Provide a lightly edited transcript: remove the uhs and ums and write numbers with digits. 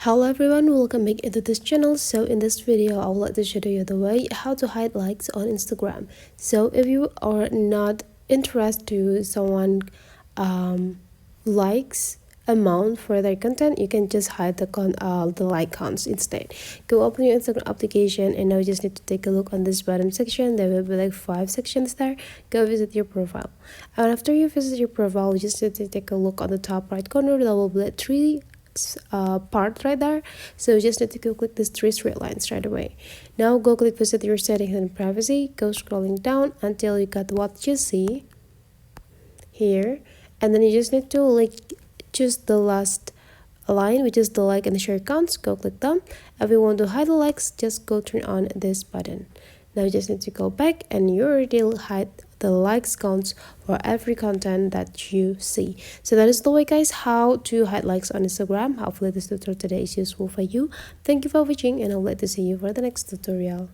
Hello everyone, welcome back into this channel. So in this video I would like to show you the way how to hide likes on Instagram. So if you are not interested to someone likes amount for their content, you can just hide the like counts instead. Go open your Instagram application and now you just need to take a look on this bottom section. There will be like 5 sections there. Go visit your profile, and after you visit your profile, you just need to take a look on the top right corner. There will be like 3 part right there, so you just need to go click these 3 straight lines right away. Now go click visit your settings and privacy, go scrolling down until you got what you see here, and then you just need to like choose the last line, which is the like and the share counts. Go click them. If you want to hide the likes, just go turn on this button. Now you just need to go back and you already hide the likes counts for every content that you see. So that is the way, guys, how to hide likes on Instagram. Hopefully this tutorial today is useful for you. Thank you for watching and I'll like to see you for the next tutorial.